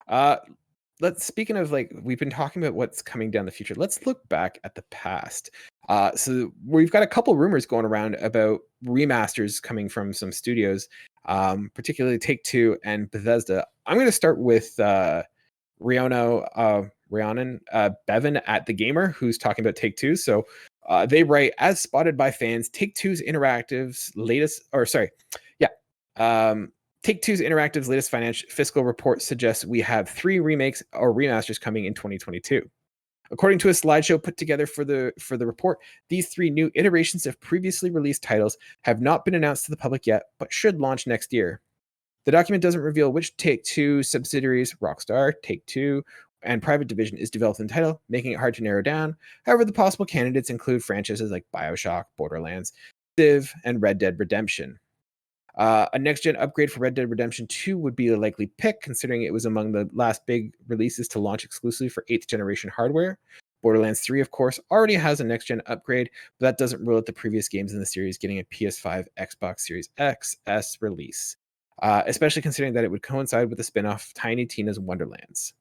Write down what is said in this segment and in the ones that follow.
Uh, speaking of like we've been talking about what's coming down the future. Let's look back at the past. So we've got a couple rumors going around about remasters coming from some studios, particularly Take Two and Bethesda. I'm going to start with Rhiannon Bevan at The Gamer, who's talking about Take Two. So they write, as spotted by fans, Take Two's Interactive's latest, or sorry, yeah, Take Two's Interactive's latest financial fiscal report suggests we have 3 remakes or remasters coming in 2022. According to a slideshow put together for the report, these 3 new iterations of previously released titles have not been announced to the public yet, but should launch next year. The document doesn't reveal which Take-Two subsidiaries, Rockstar, Take-Two, and Private Division, is developed in title, making it hard to narrow down. However, the possible candidates include franchises like Bioshock, Borderlands, Civ, and Red Dead Redemption. A next-gen upgrade for Red Dead Redemption 2 would be a likely pick, considering it was among the last big releases to launch exclusively for 8th-generation hardware. Borderlands 3, of course, already has a next-gen upgrade, but that doesn't rule out the previous games in the series getting a PS5, Xbox Series XS release. Especially considering that it would coincide with the spin-off Tiny Tina's Wonderlands.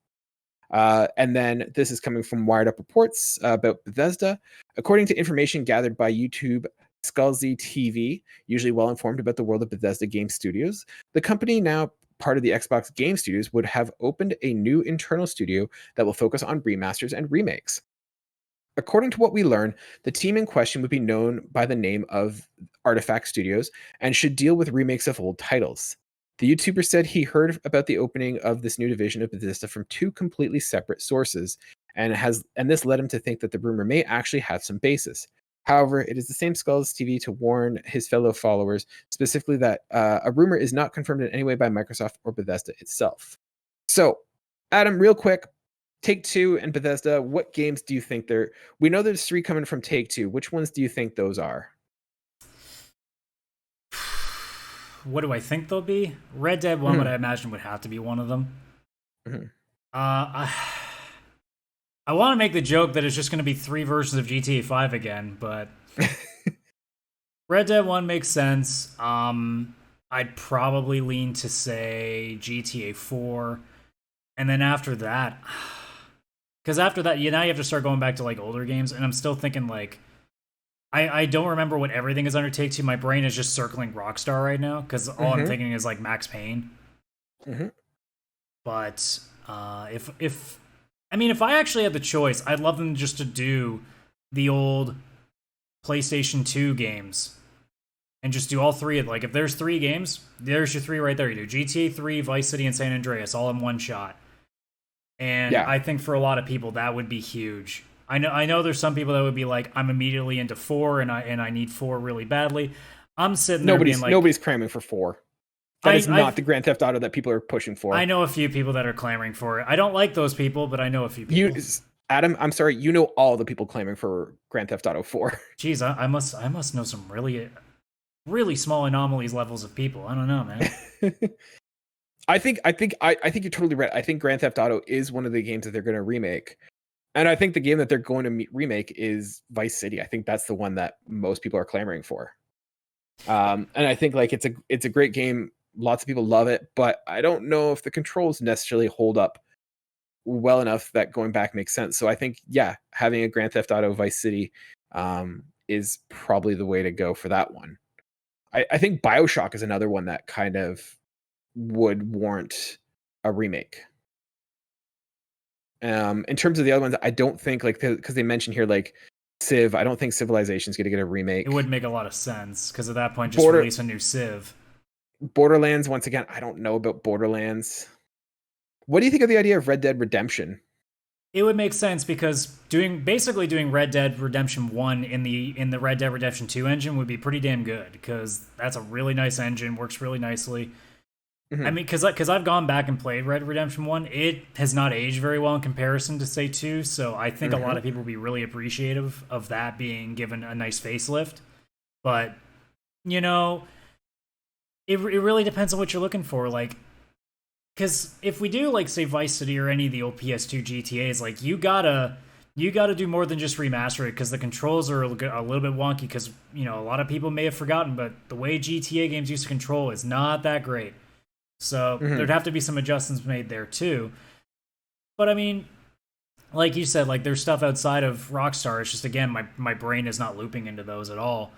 And then this is coming from Wired Up Reports about Bethesda. According to information gathered by YouTube Skullsy TV, usually well informed about the world of Bethesda Game Studios, the company, now part of the Xbox Game Studios, would have opened a new internal studio that will focus on remasters and remakes. According to what we learn, the team in question would be known by the name of Artifact Studios and should deal with remakes of old titles. The YouTuber said he heard about the opening of this new division of Bethesda from 2 completely separate sources, and this led him to think that the rumor may actually have some basis. However, it is the same Skulls TV to warn his fellow followers, specifically that a rumor is not confirmed in any way by Microsoft or Bethesda itself. So, Adam, real quick, Take-Two and Bethesda, what games do you think they're... We know there's 3 coming from Take-Two. Which ones do you think those are? What do I think they'll be? Red Dead 1 would I imagine would have to be one of them. I want to make the joke that it's just going to be 3 versions of GTA 5 again, but Red Dead 1 makes sense. I'd probably lean to say GTA 4. And then after that, because after that, now you have to start going back to like older games, and I'm still thinking like, I don't remember what everything is under Take-Two. My brain is just circling Rockstar right now, because all I'm thinking is like Max Payne. But if I actually had the choice, I'd love them just to do the old PlayStation 2 games and just do all 3 of, like, if there's 3 games, there's your 3 right there. You do GTA 3, Vice City, and San Andreas all in one shot. And I think for a lot of people that would be huge. I know there's some people that would be like, I'm immediately into 4 and I need 4 really badly. I'm sitting there being like, nobody's cramming for 4. That is not the Grand Theft Auto that people are pushing for. I know a few people that are clamoring for it. I don't like those people, but I know a few people. Adam, I'm sorry, you know all the people clamoring for Grand Theft Auto 4. Jeez, I must know some really, really small anomalies levels of people. I don't know, man. I think you're totally right. I think Grand Theft Auto is one of the games that they're going to remake. And I think the game that they're going to remake is Vice City. I think that's the one that most people are clamoring for. And I think like it's a great game. Lots of people love it, but I don't know if the controls necessarily hold up well enough that going back makes sense. So I think, having a Grand Theft Auto Vice City is probably the way to go for that one. I think Bioshock is another one that kind of would warrant a remake. In terms of the other ones, I don't think, like, because they mentioned here like Civ, I don't think Civilization's going to get a remake. It would make a lot of sense because at that point, just release a new Civ. Borderlands, once again, I don't know about Borderlands. What do you think of the idea of Red Dead Redemption? It would make sense because basically doing Red Dead Redemption 1 in the Red Dead Redemption 2 engine would be pretty damn good because that's a really nice engine, works really nicely. I mean, because I've gone back and played Red Dead Redemption 1, it has not aged very well in comparison to, say, 2, so I think a lot of people will be really appreciative of that being given a nice facelift. But, you know, it really depends on what you're looking for, like, because if we do, like, say, Vice City or any of the old PS2 GTAs, like, you gotta do more than just remaster it, because the controls are a little bit wonky, because, you know, a lot of people may have forgotten, but the way GTA games used to control is not that great. So Mhm. there'd have to be some adjustments made there too. But I mean, like you said, like there's stuff outside of Rockstar. It's just again, my brain is not looping into those at all.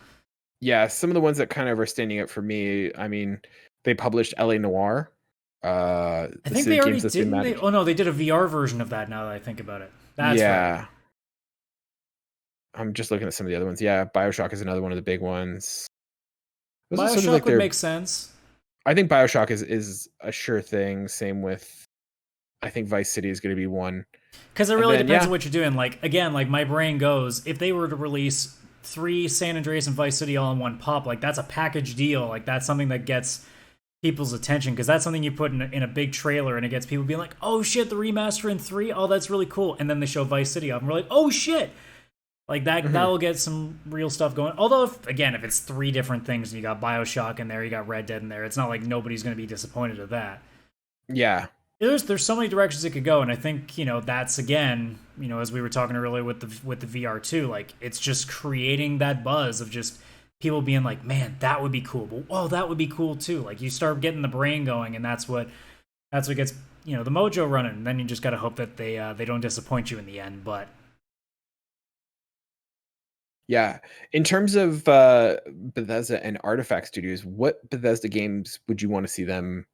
Yeah, some of the ones that kind of are standing out for me, I mean, they published LA Noire. I This think is they already games that's been didn't they? magic. Oh no, they did a VR version of that now that I think about it. That's right. Yeah. I'm just looking at some of the other ones. Yeah, Bioshock is another one of the big ones. Those are sort of Bioshock like would their make sense. I think Bioshock is a sure thing. Same with I think Vice City is gonna be one. Because it And really then depends yeah. on what you're doing. Like again, like my brain goes, if they were to release 3 San Andreas and Vice City all in one pop, like that's a package deal. Like that's something that gets people's attention because that's something you put in a big trailer and it gets people being like, "Oh shit, the remaster in 3, oh that's really cool." And then they show Vice City up and we're like, "Oh shit." Like that Mhm. will get some real stuff going. Although if it's 3 different things and you got BioShock in there, you got Red Dead in there, it's not like nobody's going to be disappointed at that. Yeah. There's so many directions it could go, and I think that's again, as we were talking earlier with the VR too, like it's just creating that buzz of just people being like, man, that would be cool, but oh, that would be cool too. Like you start getting the brain going, and that's what gets the mojo running. And then you just gotta hope that they don't disappoint you in the end. But Yeah. In terms of Bethesda and Artifact Studios, what Bethesda games would you want to see them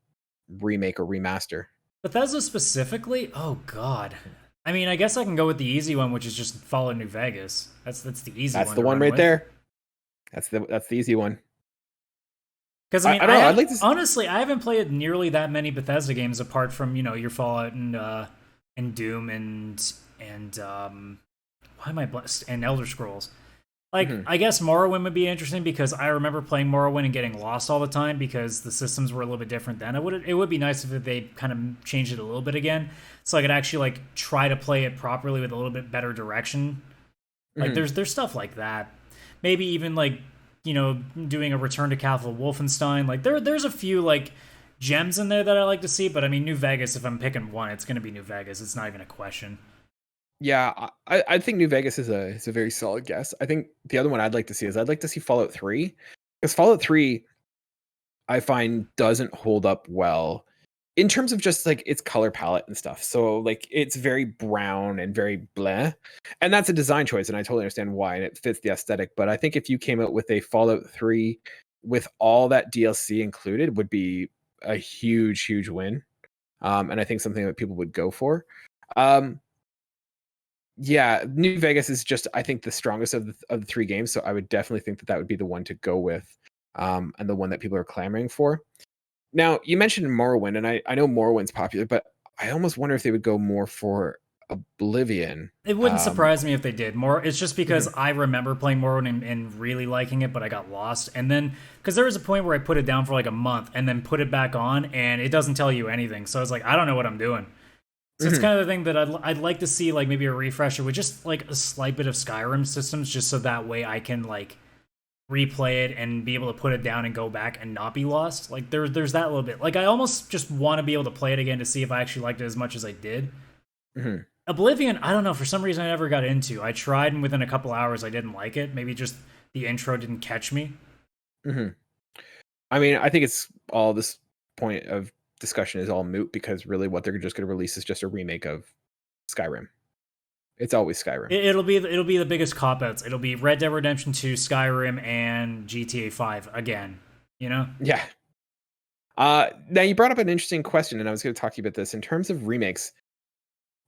remake or remaster? Bethesda specifically, oh god. I mean, I guess I can go with the easy one, which is just Fallout New Vegas. That's the easy That's one the to one run right with. there. That's the easy one. Because I mean, I don't know. I'd like to. honestly, I haven't played nearly that many Bethesda games apart from your Fallout and Doom and why am I blessed and Elder Scrolls. Like Mhm. I guess Morrowind would be interesting because I remember playing Morrowind and getting lost all the time because the systems were a little bit different then. It would be nice if they kind of changed it a little bit again, so I could actually like try to play it properly with a little bit better direction. Like Mhm. there's stuff like that. Maybe even like doing a Return to Castle Wolfenstein. Like there's a few like gems in there that I like to see. But I mean, New Vegas. If I'm picking one, it's gonna be New Vegas. It's not even a question. Yeah, I think New Vegas is a very solid guess. I think the other one I'd like to see is I'd like to see Fallout 3 because Fallout 3 I find doesn't hold up well in terms of just like its color palette and stuff. So like it's very brown and very bleh. And that's a design choice and I totally understand why and it fits the aesthetic, but I think if you came out with a Fallout 3 with all that DLC included would be a huge win. And I think something that people would go for. Um yeah, New Vegas is just I think the strongest of the 3 games, so I would definitely think that that would be the one to go with. And the one that people are clamoring for. Now, you mentioned Morrowind, and I know Morrowind's popular, but I almost wonder if they would go more for Oblivion. It wouldn't surprise me if they did more. It's just because Mhm, I remember playing Morrowind and really liking it, but I got lost. And then because there was a point where I put it down for like a month and then put it back on, and it doesn't tell you anything. So I was like, I don't know what I'm doing. So it's mhm. kind of the thing that I'd like to see, like maybe a refresher with just like a slight bit of Skyrim systems, just so that way I can like replay it and be able to put it down and go back and not be lost. Like there's that little bit. Like I almost just want to be able to play it again to see if I actually liked it as much as I did. Mhm. Oblivion, I don't know, for some reason I never got into. I tried and within a couple hours I didn't like it. Maybe just the intro didn't catch me. Mhm. I mean, I think it's all this point of discussion is all moot because really what they're just gonna release is just a remake of Skyrim. It's always Skyrim. It'll be the biggest cop outs. It'll be Red Dead Redemption 2, Skyrim, and GTA 5 again. You know? Yeah. Now you brought up an interesting question, and I was gonna talk to you about this. In terms of remakes,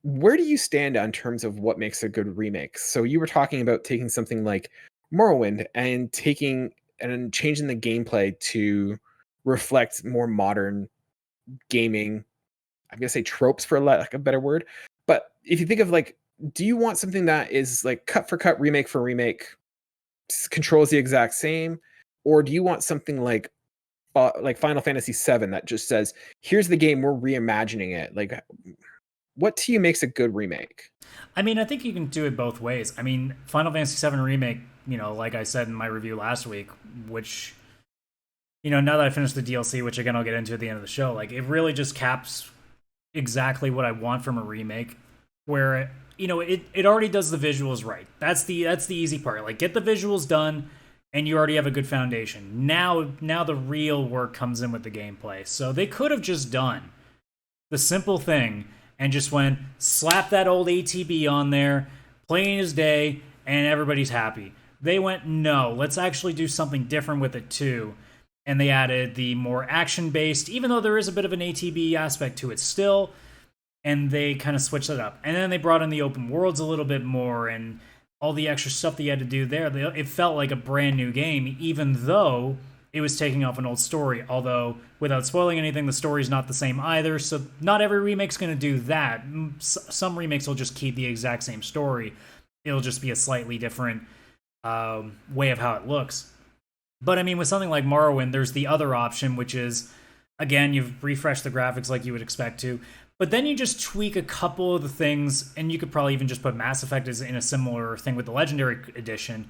where do you stand on terms of what makes a good remake? So you were talking about taking something like Morrowind and taking and changing the gameplay to reflect more modern gaming. I'm gonna say tropes for lack of a better word. But if you think of like, do you want something that is like cut for cut, remake for remake, controls the exact same, or do you want something like Final Fantasy VII that just says, "Here's the game, we're reimagining it." Like, what to you makes a good remake? I mean, I think you can do it both ways. I mean, Final Fantasy VII Remake, like I said in my review last week, which, now that I finished the DLC, which again I'll get into at the end of the show, like it really just caps exactly what I want from a remake, where it already does the visuals right. That's the easy part. Like get the visuals done, and you already have a good foundation. Now the real work comes in with the gameplay. So they could have just done the simple thing and just went slap that old ATB on there, plain as day, and everybody's happy. They went, no, let's actually do something different with it too. And they added the more action based, even though there is a bit of an ATB aspect to it still, and they kind of switched it up. And then they brought in the open worlds a little bit more and all the extra stuff that you had to do there. It felt like a brand new game, even though it was taking off an old story. Although, without spoiling anything, the story's not the same either. So not every remake's going to do that. Some remakes will just keep the exact same story. It'll just be a slightly different way of how it looks. But I mean, with something like Morrowind, there's the other option, which is, again, you've refreshed the graphics like you would expect to, but then you just tweak a couple of the things, and you could probably even just put Mass Effect as in a similar thing with the Legendary Edition,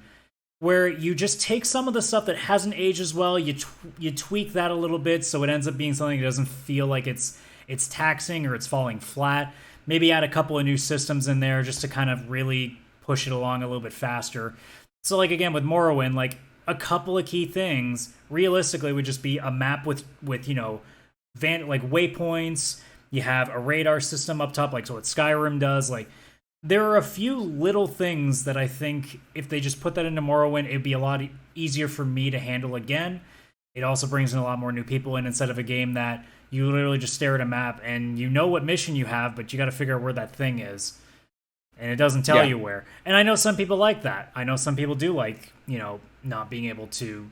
where you just take some of the stuff that hasn't aged as well, you tweak that a little bit so it ends up being something that doesn't feel like it's taxing or it's falling flat. Maybe add a couple of new systems in there just to kind of really push it along a little bit faster. So, like, again, with Morrowind, like, a couple of key things realistically would just be a map with you know, like waypoints. You have a radar system up top, like so what Skyrim does. Like, there are a few little things that I think if they just put that into Morrowind, it'd be a lot easier for me to handle again. It also brings in a lot more new people in instead of a game that you literally just stare at a map and you know what mission you have, but you got to figure out where that thing is. And it doesn't tell you where. And I know some people like that. I know some people do like, you know, not being able to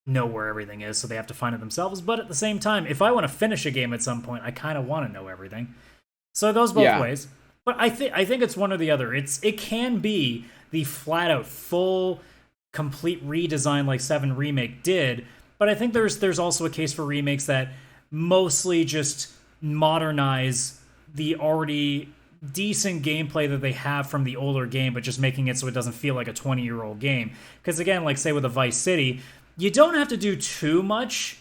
know where everything is, so they have to find it themselves. But at the same time, if I want to finish a game at some point, I kind of want to know everything. So it goes both ways. But I think it's one or the other. It can be the flat out full complete redesign like 7 Remake did, but I think there's also a case for remakes that mostly just modernize the already decent gameplay that they have from the older game, but just making it so it doesn't feel like a 20-year-old game. Because again, like say with a Vice City, you don't have to do too much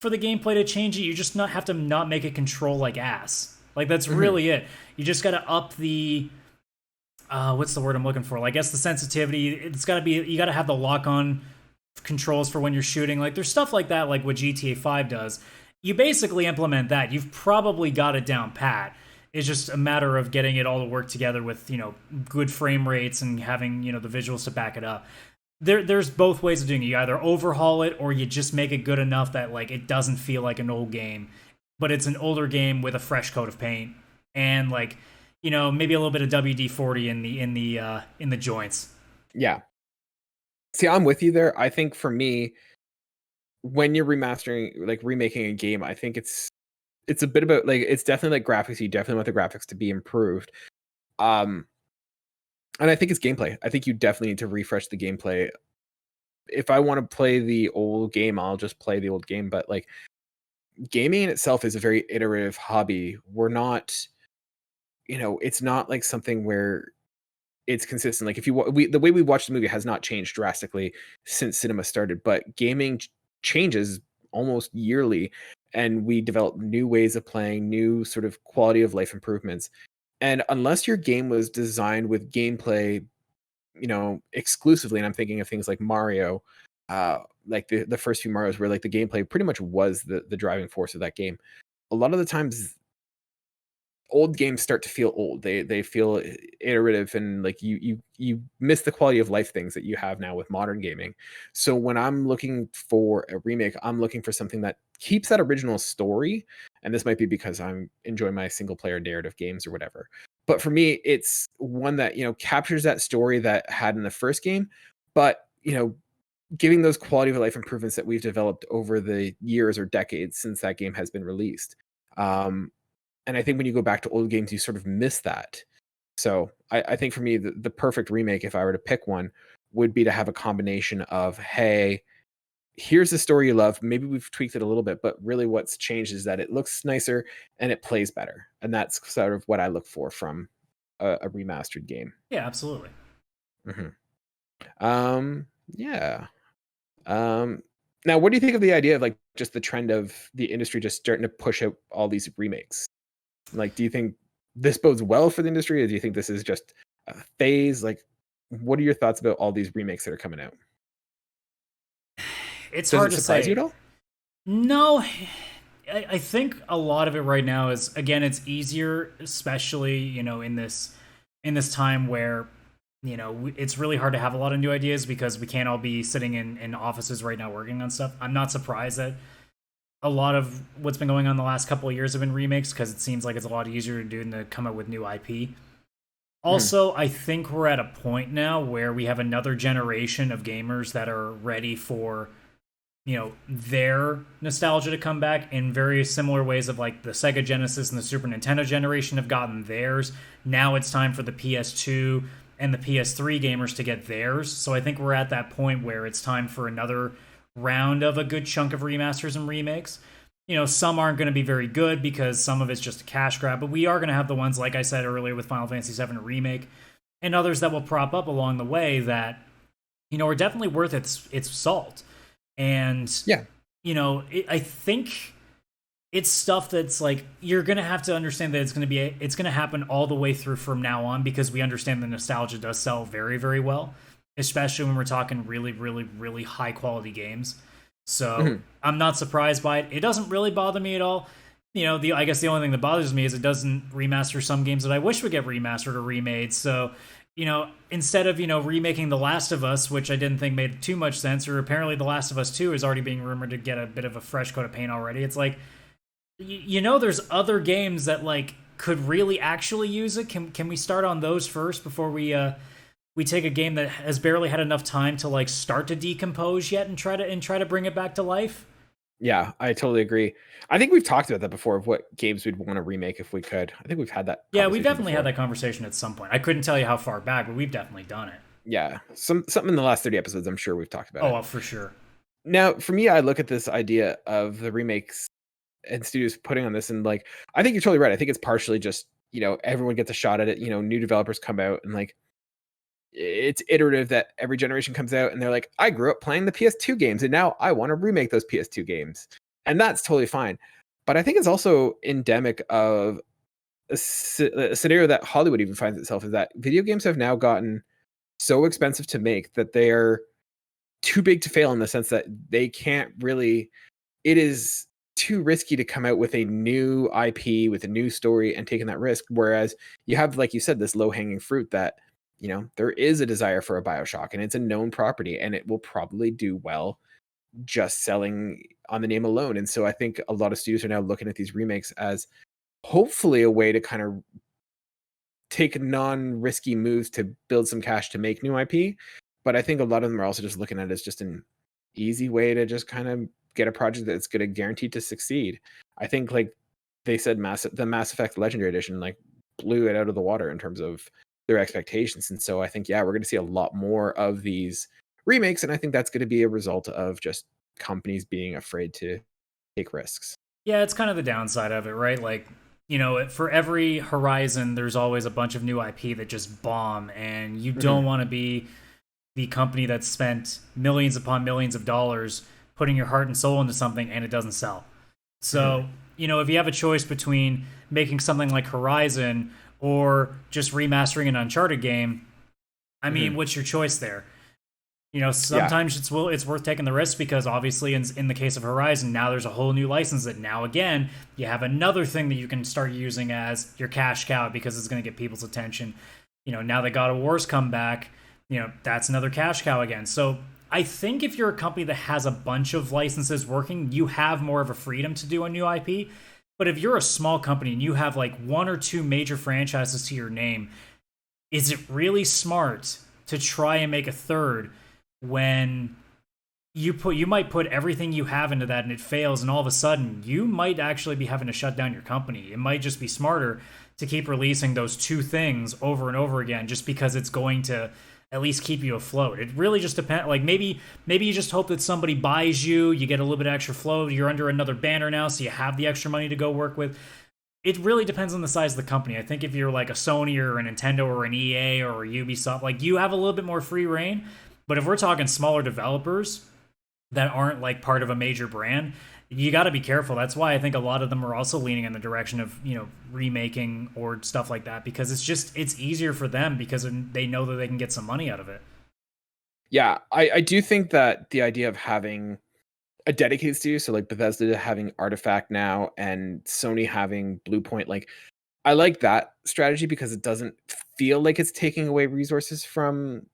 for the gameplay to change it. You just have to not make it control like ass. Like that's really it. You just got to up the what's the word I'm looking for? Like, I guess the sensitivity. It's got to be, you got to have the lock-on controls for when you're shooting. Like there's stuff like that, like what GTA 5 does. You basically implement that. You've probably got it down pat. It's just a matter of getting it all to work together with, you know, good frame rates and having, you know, the visuals to back it up. There's both ways of doing it. You either overhaul it or you just make it good enough that like it doesn't feel like an old game, but it's an older game with a fresh coat of paint and like, you know, maybe a little bit of WD-40 in the joints. Yeah. See, I'm with you there. I think for me, when you're remastering, like remaking a game, I think it's a bit about like, it's definitely like graphics. You definitely want the graphics to be improved. And I think it's gameplay. I think you definitely need to refresh the gameplay. If I want to play the old game, I'll just play the old game. But like gaming in itself is a very iterative hobby. We're not, you know, it's not like something where it's consistent. Like if you the way we watch the movie has not changed drastically since cinema started, but gaming changes almost yearly, and we develop new ways of playing, new sort of quality of life improvements. And unless your game was designed with gameplay, you know, exclusively, and I'm thinking of things like Mario, like the first few Marios, where like the gameplay pretty much was the driving force of that game. A lot of the times old games start to feel old. They feel iterative, and like you miss the quality of life things that you have now with modern gaming. So when I'm looking for a remake, I'm looking for something that keeps that original story. And this might be because I'm enjoying my single player narrative games or whatever. But for me, it's one that, you know, captures that story that had in the first game, but, you know, giving those quality of life improvements that we've developed over the years or decades since that game has been released. And I think when you go back to old games, you sort of miss that. So I think for me, the perfect remake, if I were to pick one, would be to have a combination of, hey, here's the story you love. Maybe we've tweaked it a little bit, but really what's changed is that it looks nicer and it plays better. And that's sort of what I look for from a remastered game. Yeah, absolutely. Yeah. Now, what do you think of the idea of like just the trend of the industry just starting to push out all these remakes? Like, do you think this bodes well for the industry, or do you think this is just a phase? Like, what are your thoughts about all these remakes that are coming out? It's Does hard it to surprise you say. at all? No, I think a lot of it right now is, again, it's easier, especially in this time where it's really hard to have a lot of new ideas because we can't all be sitting in offices right now working on stuff. I'm not surprised that a lot of what's been going on the last couple of years have been remakes because it seems like it's a lot easier to do than to come up with new IP. Mhm. Also, I think we're at a point now where we have another generation of gamers that are ready for their nostalgia to come back in very similar ways of like the Sega Genesis and the Super Nintendo generation have gotten theirs. Now it's time for the PS2 and the PS3 gamers to get theirs. So I think we're at that point where it's time for another round of a good chunk of remasters and remakes. Some aren't going to be very good because some of it's just a cash grab, but we are going to have the ones, like I said earlier, with Final Fantasy VII Remake and others that will prop up along the way that, are definitely worth its salt. And, Yeah. I think it's stuff that's like, you're going to have to understand that it's going to happen all the way through from now on because we understand the nostalgia does sell very, very well, especially when we're talking really, really, really high quality games. So Mhm. I'm not surprised by it. It doesn't really bother me at all. I guess the only thing that bothers me is it doesn't remaster some games that I wish would get remastered or remade. So, instead of, remaking The Last of Us, which I didn't think made too much sense, or apparently The Last of Us 2 is already being rumored to get a bit of a fresh coat of paint already. It's like, there's other games that like could really actually use it. Can we start on those first before we take a game that has barely had enough time to like start to decompose yet and try to bring it back to life? Yeah, I totally agree. I think we've talked about that before of what games we'd want to remake if we could. I think we've had that Yeah, we've conversation definitely had before. that conversation at some point. I couldn't tell you how far back, but we've definitely done it. Yeah, something in the last 30 episodes, I'm sure we've talked about Oh, it. well, for sure. Now, for me, I look at this idea of the remakes and studios putting on this, and like, I think you're totally right. I think it's partially just everyone gets a shot at it. New developers come out, and like it's iterative that every generation comes out, and they're like, I grew up playing the PS2 games, and now I want to remake those PS2 games, and that's totally fine. But I think it's also endemic of a scenario that Hollywood even finds itself is that video games have now gotten so expensive to make that they are too big to fail in the sense that they can't really it is too risky to come out with a new IP with a new story and taking that risk. Whereas you have, like you said, this low hanging fruit that, there is a desire for a Bioshock and it's a known property and it will probably do well just selling on the name alone. And so I think a lot of studios are now looking at these remakes as hopefully a way to kind of take non-risky moves to build some cash to make new IP. But I think a lot of them are also just looking at it as just an easy way to just kind of get a project that's going to guarantee to succeed. I think like they said the Mass Effect Legendary Edition like blew it out of the water in terms of their expectations. And so I think we're going to see a lot more of these remakes, and I think that's going to be a result of just companies being afraid to take risks. Yeah, it's kind of the downside of it, right? Like, for every Horizon, there's always a bunch of new IP that just bomb, and you Mhm. don't want to be the company that spent millions upon millions of dollars putting your heart and soul into something and it doesn't sell. Mhm. So, if you have a choice between making something like Horizon or just remastering an Uncharted game, I mean, Mhm. what's your choice there? Yeah. Sometimes it's worth taking the risk because obviously in the case of Horizon, now there's a whole new license that now again you have another thing that you can start using as your cash cow because it's going to get people's attention. Now that God of War's come back, that's another cash cow again. So I think if you're a company that has a bunch of licenses working, you have more of a freedom to do a new IP. But if you're a small company and you have like one or two major franchises to your name, is it really smart to try and make a third when you might put everything you have into that and it fails, and all of a sudden you might actually be having to shut down your company? It might just be smarter to keep releasing those two things over and over again just because it's going to at least keep you afloat. It really just depends. Like maybe you just hope that somebody buys you get a little bit of extra flow, you're under another banner now so you have the extra money to go work with. It really depends on the size of the company. I think if you're like a Sony or a Nintendo or an EA or a Ubisoft, like you have a little bit more free reign. But if we're talking smaller developers that aren't like part of a major brand, you got to be careful. That's why I think a lot of them are also leaning in the direction of, remaking or stuff like that because it's easier for them because they know that they can get some money out of it. Yeah, I do think that the idea of having a dedicated studio. So like Bethesda having Artifact now and Sony having Bluepoint, like I like that strategy because it doesn't feel like it's taking away resources from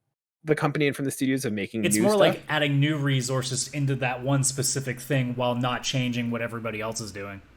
the company and from the studios of making It's new more stuff. like adding new resources into that one specific thing while not changing what everybody else is doing.